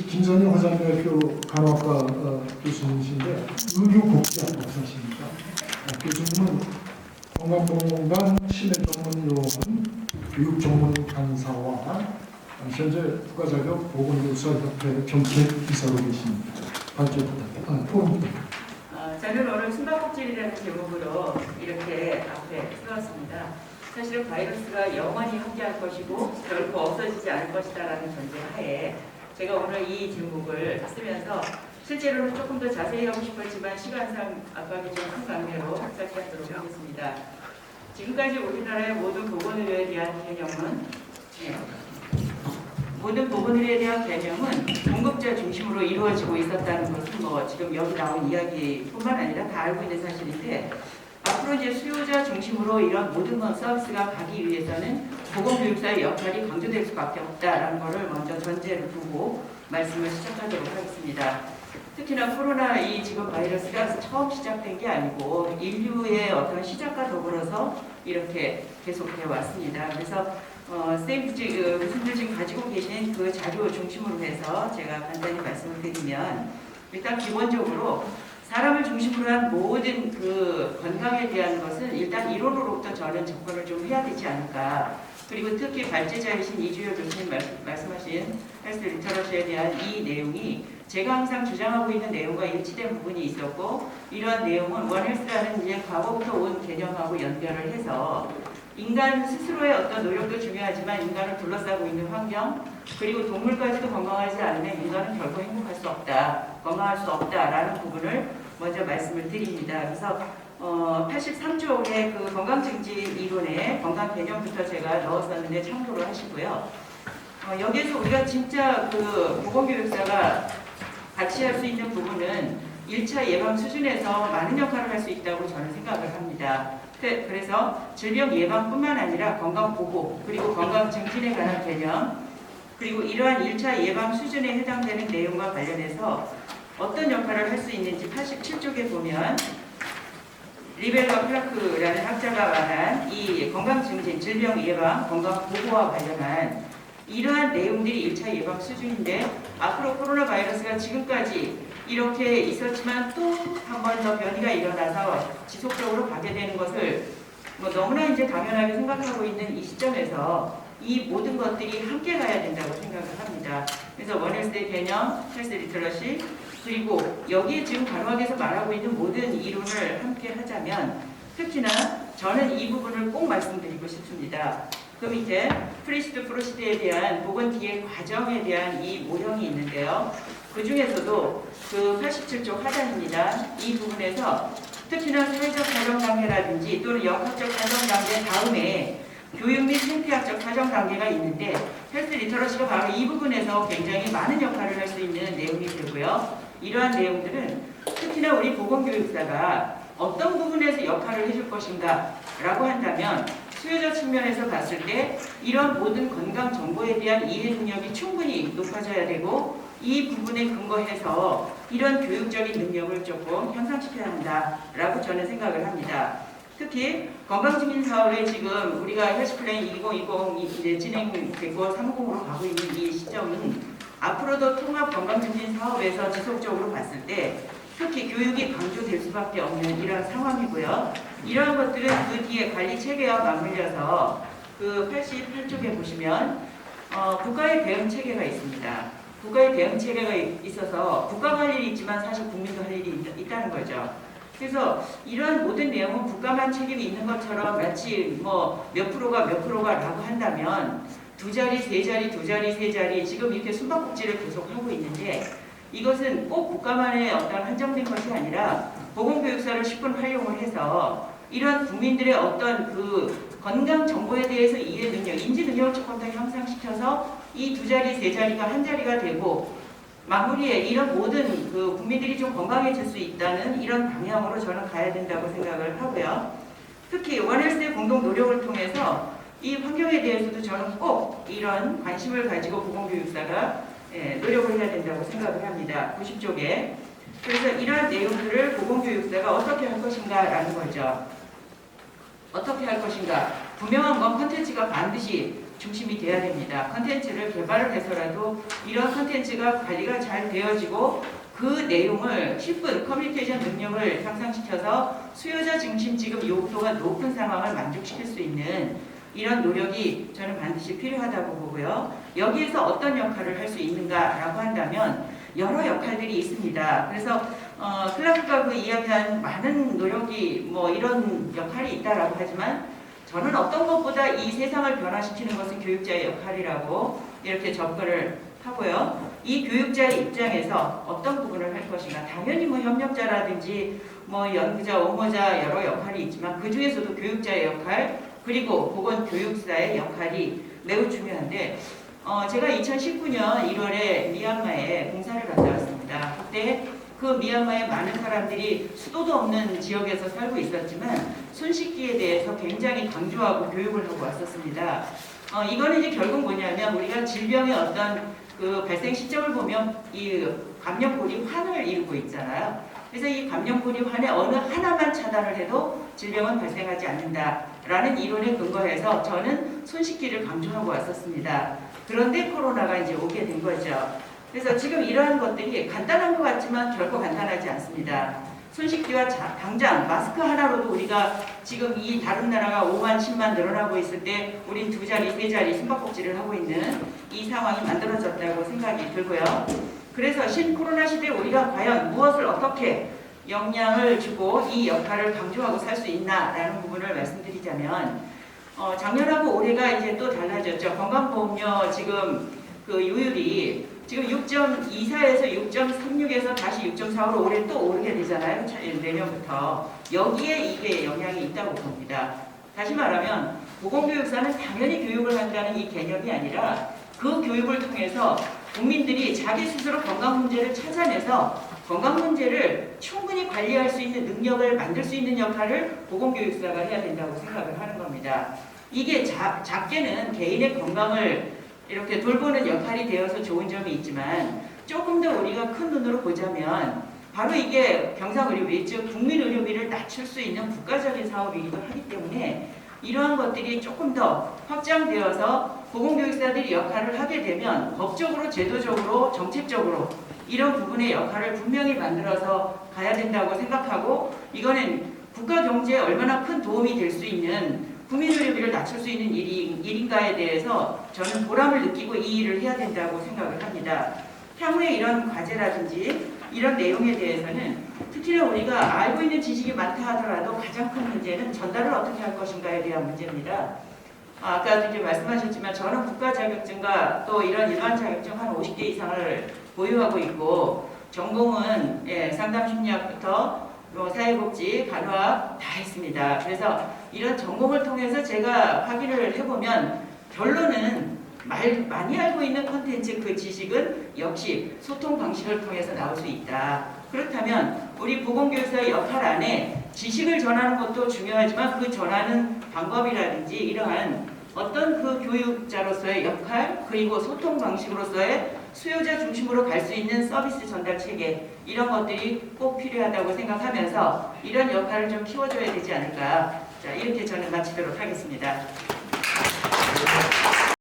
김선희 화장대학교 간호학과 교수님이신데 의료복지학 박사십니다. 교수님은 건강보건관 신뢰 전문 요원, 교육 전문 강사와 현재 국가자격 보건교사협회 정책이사로 계십니다. 발제 부탁드립니다. 포럼 부탁드립니다. 저는 오늘 숨바꼭질이라는 제목으로 이렇게 앞에 쓰었습니다. 사실은 바이러스가 영원히 함께할 것이고 결코 없어지지 않을 것이다라는 전제하에 제가 오늘 이 제목을 쓰면서 실제로는 조금 더 자세히 하고 싶었지만 시간상 압박이 좀 큰 관계로 짧게하도록 하겠습니다. 지금까지 우리나라의 모든 보건의료에 대한 개념은 공급자 중심으로 이루어지고 있었다는 것은 지금 여기 나온 이야기뿐만 아니라 다 알고 있는 사실인데, 앞으로 이제 수요자 중심으로 이런 모든 서비스가 가기 위해서는 보건교육사의 역할이 강조될 수밖에 없다라는 것을 먼저 전제를 두고 말씀을 시작하도록 하겠습니다. 특히나 코로나 이 지금 바이러스가 처음 시작된 게 아니고 인류의 어떤 시작과 더불어서 이렇게 계속되어 왔습니다. 그래서 교수님들 지금 가지고 계신 그 자료 중심으로 해서 제가 간단히 말씀을 드리면, 일단 기본적으로 사람을 중심으로 한 모든 그 건강에 대한 것은 일단 이론으로부터 저는 접근을 좀 해야 되지 않을까. 그리고 특히 발제자이신 이주열 교수님 말씀하신 헬스 리터러시에 대한 이 내용이 제가 항상 주장하고 있는 내용과 일치된 부분이 있었고, 이러한 내용은 원헬스라는 이제 과거부터 온 개념하고 연결을 해서 인간 스스로의 어떤 노력도 중요하지만 인간을 둘러싸고 있는 환경, 그리고 동물까지도 건강하지 않으면 인간은 결코 행복할 수 없다, 건강할 수 없다라는 부분을 먼저 말씀을 드립니다. 그래서 83조의 그 건강증진 이론에 건강 개념부터 제가 넣었었는데 참고를 하시고요. 여기에서 우리가 진짜 그 보건교육사가 같이 할 수 있는 부분은 1차 예방 수준에서 많은 역할을 할 수 있다고 저는 생각을 합니다. 그래서 질병 예방뿐만 아니라 건강 보호, 그리고 건강 증진에 관한 개념, 그리고 이러한 1차 예방 수준에 해당되는 내용과 관련해서 어떤 역할을 할 수 있는지 87쪽에 보면 리벨과 클라크라는 학자가 말한 이 건강 증진, 질병 예방, 건강 보호와 관련한 이러한 내용들이 1차 예방 수준인데, 앞으로 코로나 바이러스가 지금까지 이렇게 있었지만 또 한 번 더 변이가 일어나서 지속적으로 가게 되는 것을 너무나 이제 당연하게 생각하고 있는 이 시점에서 이 모든 것들이 함께 가야 된다고 생각을 합니다. 그래서 원헬스의 개념, 헬스 리터러시, 그리고 여기에 지금 간호학에서 말하고 있는 모든 이론을 함께 하자면, 특히나 저는 이 부분을 꼭 말씀드리고 싶습니다. 그 밑에 프리시드 프로시드에 대한 보건 뒤의 과정에 대한 이 모형이 있는데요. 그 중에서도 그 87조 하단입니다. 이 부분에서 특히나 사회적 가정 단계라든지 또는 역학적 가정 단계 다음에 교육 및 생태학적 가정 단계가 있는데, 헬스 리터러시가 바로 이 부분에서 굉장히 많은 역할을 할 수 있는 내용이 되고요. 이러한 내용들은 특히나 우리 보건교육사가 어떤 부분에서 역할을 해줄 것인가 라고 한다면, 수요자 측면에서 봤을 때 이런 모든 건강 정보에 대한 이해 능력이 충분히 높아져야 되고, 이 부분에 근거해서 이런 교육적인 능력을 조금 향상시켜야 한다라고 저는 생각을 합니다. 특히 건강증진 사업에 지금 우리가 헬스플랜 2020 이제 진행되고 30으로 가고 있는 이 시점은 앞으로도 통합 건강증진 사업에서 지속적으로 봤을 때 특히 교육이 강조될 수밖에 없는 이런 상황이고요. 이러한 것들은 그 뒤에 관리 체계와 맞물려서 그 88쪽에 보시면 국가의 대응 체계가 있습니다. 국가의 대응 체계가 있어서 국가가 할 일이 있지만 사실 국민도 할 일이 있다는 거죠. 그래서 이런 모든 내용은 국가만 책임이 있는 것처럼 마치 몇 프로가 몇 프로가라고 한다면 두 자리, 세 자리, 두 자리, 세 자리 지금 이렇게 숨바꼭질을 계속 하고 있는데, 이것은 꼭 국가만의 어떤 한정된 것이 아니라 보건교육사를 10분 활용을 해서 이런 국민들의 어떤 그 건강 정보에 대해서 이해 능력, 인지 능력을 조금 더 향상시켜서 이 두 자리, 세 자리가 한 자리가 되고 마무리에 이런 모든 그 국민들이 좀 건강해질 수 있다는 이런 방향으로 저는 가야 된다고 생각을 하고요. 특히 원헬스의 공동 노력을 통해서 이 환경에 대해서도 저는 꼭 이런 관심을 가지고 보건교육사가 노력을 해야 된다고 생각을 합니다. 90쪽에. 그래서 이러한 내용들을 보건교육사가 어떻게 할 것인가라는 거죠. 어떻게 할 것인가. 분명한 건 콘텐츠가 반드시 중심이 돼야 됩니다. 컨텐츠를 개발을 해서라도 이런 컨텐츠가 관리가 잘 되어지고 그 내용을 10분 커뮤니케이션 능력을 향상시켜서 수요자 중심 지금 요구도가 높은 상황을 만족시킬 수 있는 이런 노력이 저는 반드시 필요하다고 보고요. 여기에서 어떤 역할을 할 수 있는가라고 한다면 여러 역할들이 있습니다. 그래서 클라크가 그 이야기한 많은 노력이 뭐 이런 역할이 있다라고 하지만 저는 어떤 것보다 이 세상을 변화시키는 것은 교육자의 역할이라고 이렇게 접근을 하고요. 이 교육자의 입장에서 어떤 부분을 할 것인가. 당연히 뭐 협력자라든지 뭐 연구자, 옹호자 여러 역할이 있지만 그 중에서도 교육자의 역할 그리고 보건교육사의 역할이 매우 중요한데 제가 2019년 1월에 미얀마에 봉사를 갔다 왔습니다. 그때 그 미얀마의 많은 사람들이 수도도 없는 지역에서 살고 있었지만 손 씻기에 대해서 굉장히 강조하고 교육을 하고 왔었습니다. 이거는 이제 결국 뭐냐면 우리가 질병의 어떤 그 발생 시점을 보면 이 감염고리 환을 이루고 있잖아요. 그래서 이 감염고리 환의 어느 하나만 차단을 해도 질병은 발생하지 않는다라는 이론에 근거해서 저는 손 씻기를 강조하고 왔었습니다. 그런데 코로나가 이제 오게 된 거죠. 그래서 지금 이러한 것들이 간단한 것 같지만 결코 간단하지 않습니다. 손 씻기와 당장 마스크 하나로도 우리가 지금 이 다른 나라가 5만, 10만 늘어나고 있을 때 우린 2자리, 3자리 숨바꼭질을 하고 있는 이 상황이 만들어졌다고 생각이 들고요. 그래서 신코로나 시대에 우리가 과연 무엇을 어떻게 영향을 주고 이 역할을 강조하고 살 수 있나라는 부분을 말씀드리자면 작년하고 올해가 이제 또 달라졌죠. 건강보험료 지금 그 요율이 지금 6.24에서 6.36에서 다시 6.4로 올해 또 오르게 되잖아요. 내년부터. 여기에 이게 영향이 있다고 봅니다. 다시 말하면 보건교육사는 당연히 교육을 한다는 이 개념이 아니라 그 교육을 통해서 국민들이 자기 스스로 건강 문제를 찾아내서 건강 문제를 충분히 관리할 수 있는 능력을 만들 수 있는 역할을 보건교육사가 해야 된다고 생각을 하는 겁니다. 이게 작게는 개인의 건강을 이렇게 돌보는 역할이 되어서 좋은 점이 있지만 조금 더 우리가 큰 눈으로 보자면 바로 이게 경상의료비, 즉 국민의료비를 낮출 수 있는 국가적인 사업이기도 하기 때문에 이러한 것들이 조금 더 확장되어서 보건교육사들이 역할을 하게 되면 법적으로, 제도적으로, 정책적으로 이런 부분의 역할을 분명히 만들어서 가야 된다고 생각하고 이거는 국가 경제에 얼마나 큰 도움이 될 수 있는 국민의료비를 낮출 수 있는 일인가에 대해서 저는 보람을 느끼고 이 일을 해야 된다고 생각을 합니다. 향후에 이런 과제라든지 이런 내용에 대해서는 특히나 우리가 알고 있는 지식이 많다 하더라도 가장 큰 문제는 전달을 어떻게 할 것인가에 대한 문제입니다. 아까도 이제 말씀하셨지만 저는 국가 자격증과 또 이런 일반 자격증 한 50개 이상을 보유하고 있고 전공은 상담 심리학부터 사회복지, 간호학 다 했습니다. 그래서 이런 전공을 통해서 제가 확인을 해보면 결론은 많이 알고 있는 콘텐츠 그 지식은 역시 소통 방식을 통해서 나올 수 있다. 그렇다면 우리 보건교육사의 역할 안에 지식을 전하는 것도 중요하지만 그 전하는 방법이라든지 이러한 어떤 그 교육자로서의 역할 그리고 소통 방식으로서의 수요자 중심으로 갈 수 있는 서비스 전달 체계 이런 것들이 꼭 필요하다고 생각하면서 이런 역할을 좀 키워줘야 되지 않을까. 자, 이렇게 저는 마치도록 하겠습니다.